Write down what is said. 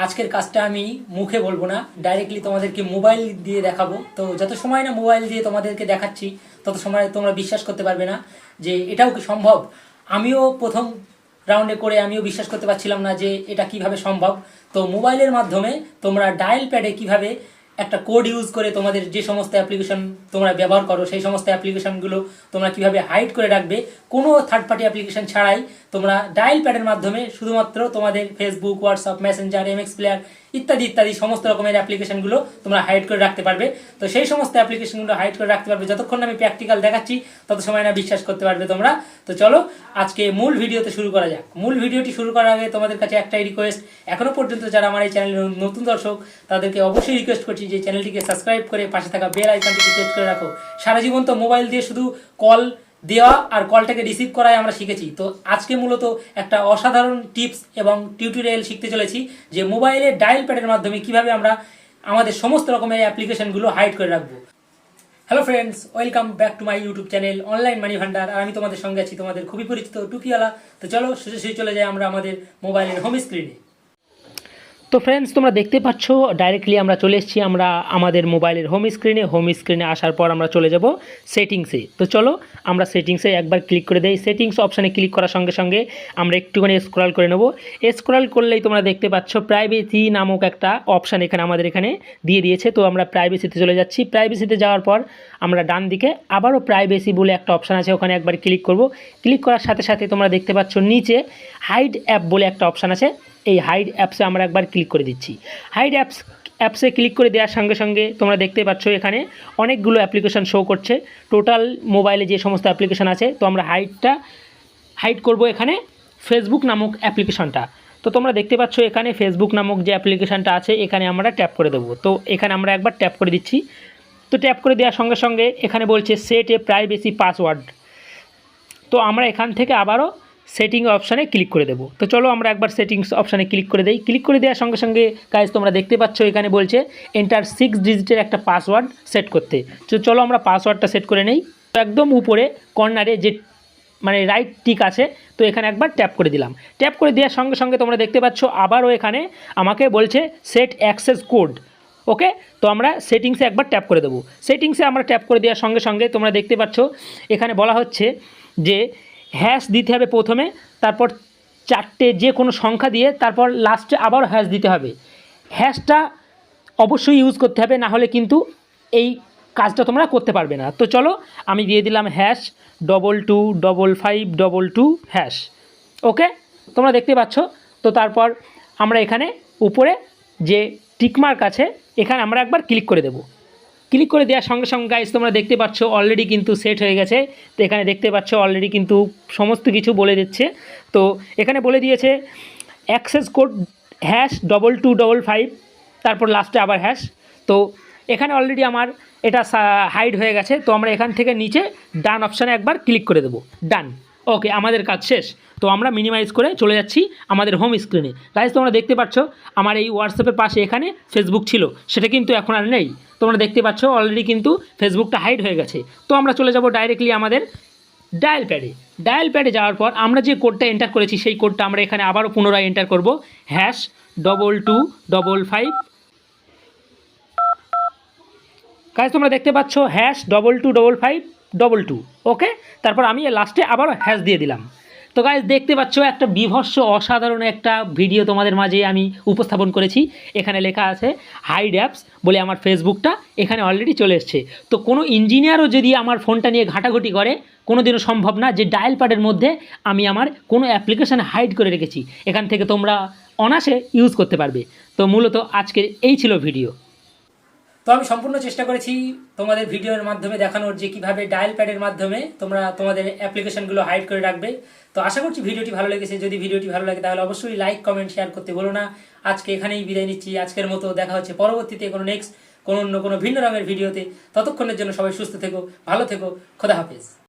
আজকের কাজটা আমি মুখে বলবো না, ডাইরেক্টলি তোমাদেরকে মোবাইল দিয়ে দেখাবো। তো যত সময় না মোবাইল দিয়ে তোমাদেরকে দেখাচ্ছি তত সময় তোমরা বিশ্বাস করতে পারবে না যে এটাও কি সম্ভব। আমিও প্রথম রাউন্ডে করে আমিও বিশ্বাস করতে পারছিলাম না যে এটা কিভাবে সম্ভব। তো মোবাইলের মাধ্যমে তোমরা ডায়াল প্যাডে কিভাবে একটা কোড ইউজ করে তোমাদের যে সমস্ত অ্যাপ্লিকেশন তোমরা ব্যবহার করো সেই সমস্ত অ্যাপ্লিকেশনগুলো তোমরা কিভাবে হাইড করে রাখবে কোনো থার্ড পার্টি অ্যাপ্লিকেশন ছাড়াই। তোমরা ডায়াল প্যাডের মাধ্যমে শুধুমাত্র তোমাদের Facebook, WhatsApp, Messenger, MX player ইত্যাদি ইত্যাদি সমস্ত রকমের অ্যাপ্লিকেশনগুলো তোমরা হাইড করে রাখতে পারবে। তো সেই সমস্ত অ্যাপ্লিকেশনগুলো হাইড করে রাখতে পারবে যতক্ষণ আমি প্র্যাকটিক্যাল দেখাচ্ছি তত সময় না বিশ্বাস করতে পারবে তোমরা। তো চলো আজকে মূল ভিডিওতে শুরু করা যাক। মূল ভিডিওটি শুরু করার আগে তোমাদের কাছে একটাই রিকোয়েস্ট, এখনো পর্যন্ত যারা আমার এই চ্যানেলের নতুন দর্শক তাদেরকে অবশ্যই রিকোয়েস্ট করছি যে চ্যানেলটিকে সাবস্ক্রাইব করে পাশে থাকা বেল আইকনটিকে প্রেস করে রাখো। সারা জীবন তো মোবাইল দিয়ে শুধু কল দেওয়া আর কলটাকে রিসিভ করাই আমরা শিখেছি। তো আজকে মূলত একটা অসাধারণ টিপস এবং টিউটোরিয়াল শিখতে চলেছি যে মোবাইলে ডায়াল প্যাডের মাধ্যমে কিভাবে আমরা আমাদের সমস্ত রকমের অ্যাপ্লিকেশনগুলো হাইড করে রাখবো। Hello friends, welcome back to my YouTube channel online money ভান্ডার। আর আমি তোমাদের সঙ্গে আছি তোমাদের খুবই পরিচিত টুকিওয়ালা। তো চলো সোজাসুজি চলে যাই আমরা আমাদের মোবাইলের হোম স্ক্রিনে। তো ফ্রেন্ডস, তোমরা দেখতে পাচ্ছ ডাইরেক্টলি আমরা চলে এসেছি আমরা আমাদের মোবাইলের হোম স্ক্রিনে আসার পর আমরা চলে যাব সেটিংসে। তো চলো আমরা সেটিংসে একবার ক্লিক করে দেই। সেটিংস অপশানে ক্লিক করার সঙ্গে সঙ্গে আমরা একটুখানি স্ক্রল করে নেব। স্ক্রল করলেই তোমরা দেখতে পাচ্ছ প্রাইভেসি নামক একটা অপশান আমাদের এখানে দিয়ে দিয়েছে। তো আমরা প্রাইভেসিতে চলে যাচ্ছি। প্রাইভেসিতে যাওয়ার পর আমরা ডান দিকে আবারও প্রাইভেসি বলে একটা অপশান আছে, ওখানে একবার ক্লিক করব। ক্লিক করার সাথে সাথে তোমরা দেখতে পাচ্ছ নিচে হাইড অ্যাপ বলে একটা অপশান আছে। এই হাইড অ্যাপসে আমরা একবার ক্লিক করে দিচ্ছি। হাইড অ্যাপসে ক্লিক করে দেওয়ার সঙ্গে সঙ্গে তোমরা দেখতে পাচ্ছ এখানে অনেকগুলো অ্যাপ্লিকেশন শো করছে। টোটাল মোবাইলে যে সমস্ত অ্যাপ্লিকেশন আছে, তো আমরা হাইড করব এখানে ফেসবুক নামক অ্যাপ্লিকেশনটা। তো তোমরা দেখতে পাচ্ছ এখানে ফেসবুক নামক যে অ্যাপ্লিকেশনটা আছে এখানে আমরা ট্যাপ করে দেবো। তো এখানে আমরা একবার ট্যাপ করে দিচ্ছি। তো ট্যাপ করে দেওয়ার সঙ্গে সঙ্গে এখানে বলছে সেট এ প্রাইভেসি পাসওয়ার্ড। তো আমরা এখান থেকে আবারও সেটিং অপশানে ক্লিক করে দেবো। তো চলো আমরা একবার সেটিংস অপশানে ক্লিক করে দেই। ক্লিক করে দেওয়ার সঙ্গে সঙ্গে গাইস তোমরা দেখতে পাচ্ছ এখানে বলছে এন্টার 6 ডিজিটের একটা পাসওয়ার্ড সেট করতে। তো চলো আমরা পাসওয়ার্ডটা সেট করে নেই। তো একদম উপরে কর্নারে যে রাইট টিক আছে, তো এখানে একবার ট্যাপ করে দিলাম। ট্যাপ করে দেওয়ার সঙ্গে সঙ্গে তোমরা দেখতে পাচ্ছ আবারও এখানে আমাকে বলছে সেট অ্যাক্সেস কোড। ওকে, তো আমরা সেটিংসে একবার ট্যাপ করে দেবো। সেটিংসে আমরা ট্যাপ করে দেওয়ার সঙ্গে সঙ্গে তোমরা দেখতে পাচ্ছ এখানে বলা হচ্ছে যে হ্যাশ দিতে হবে প্রথমে, তারপর 4টে যে কোনো সংখ্যা দিয়ে তারপর লাস্টে আবার হ্যাশ দিতে হবে। হ্যাশটা অবশ্যই ইউজ করতে হবে, না হলে কিন্তু এই কাজটা তোমরা করতে পারবে না। তো চলো আমি দিয়ে দিলাম হ্যাশ 225522 হ্যাশ। ওকে, তোমরা দেখতে পাচ্ছ। তো তারপর আমরা এখানে উপরে যে টিকমার্ক আছে এখানে আমরা একবার ক্লিক করে দেবো। ক্লিক করে দেওয়ার সঙ্গে সঙ্গে গাইস তোমরা দেখতে পাচ্ছ অলরেডি কিন্তু সেট হয়ে গেছে। তো এখানে দেখতে পাচ্ছ অলরেডি কিন্তু সমস্ত কিছু বলে দিচ্ছে। তো এখানে বলে দিয়েছে অ্যাক্সেস কোড হ্যাশ 2255, তারপর লাস্টে আবার হ্যাশ। তো এখানে অলরেডি আমার এটা হাইড হয়ে গেছে। তো আমরা এখান থেকে নিচে ডান অপশানে একবার ক্লিক করে দেবো। ডান। ওকে, আমাদের কাজ শেষ। তো আমরা মিনিমাইজ করে চলে যাচ্ছি আমাদের হোম স্ক্রিনে। গাইস তোমরা দেখতে পাচ্ছ আমার এই হোয়াটসঅ্যাপের পাশে এখানে ফেসবুক ছিল, সেটা কিন্তু এখন আর নেই। তোমরা দেখতে পাচ্ছ অলরেডি কিন্তু ফেসবুকটা হাইড হয়ে গেছে। তো আমরা চলে যাব ডাইরেক্টলি আমাদের ডায়াল প্যাডে যাওয়ার পর আমরা যে কোডটা এন্টার করেছি সেই কোডটা আমরা এখানে আবারও পুনরায় এন্টার করব। হ্যাশ 2255। গাইস তোমরা দেখতে পাচ্ছ হ্যাশ 225522। ওকে, তারপর আমি লাস্টে আবার হ্যাশ দিয়ে দিলাম। তো গাইস দেখতে পাচ্ছ একটা বিভৎস অসাধারণ একটা ভিডিও তোমাদের মাঝে আমি উপস্থাপন করেছি। এখানে লেখা আছে হাইড অ্যাপস বলে আমার ফেসবুকটা এখানে অলরেডি চলে এসছে। তো কোনো ইঞ্জিনিয়ারও যদি আমার ফোনটা নিয়ে ঘাটাঘাটি করে কোনো দিনও সম্ভব না যে ডায়াল প্যাডের মধ্যে আমি আমার কোনো অ্যাপ্লিকেশান হাইড করে রেখেছি। এখান থেকে তোমরা অনায়াসে ইউজ করতে পারবে। তো মূলত আজকের এই ছিল ভিডিও। তো আমি সম্পূর্ণ চেষ্টা করেছি তোমাদের ভিডিওর মাধ্যমে দেখানোর যে কীভাবে ডায়াল প্যাডের মাধ্যমে তোমরা তোমাদের অ্যাপ্লিকেশনগুলো হাইড করে রাখবে। তো আশা করছি ভিডিওটি ভালো লেগেছে। যদি ভিডিওটি ভালো লাগে তাহলে অবশ্যই লাইক, কমেন্ট, শেয়ার করতে বলো না। আজকে এখানেই বিদায় নিচ্ছি। আজকের মতো দেখা হচ্ছে পরবর্তীতে কোনো ভিন্ন রঙের ভিডিওতে। ততক্ষণের জন্য সবাই সুস্থ থেকো, ভালো থেকো, খোদা হাফেজ।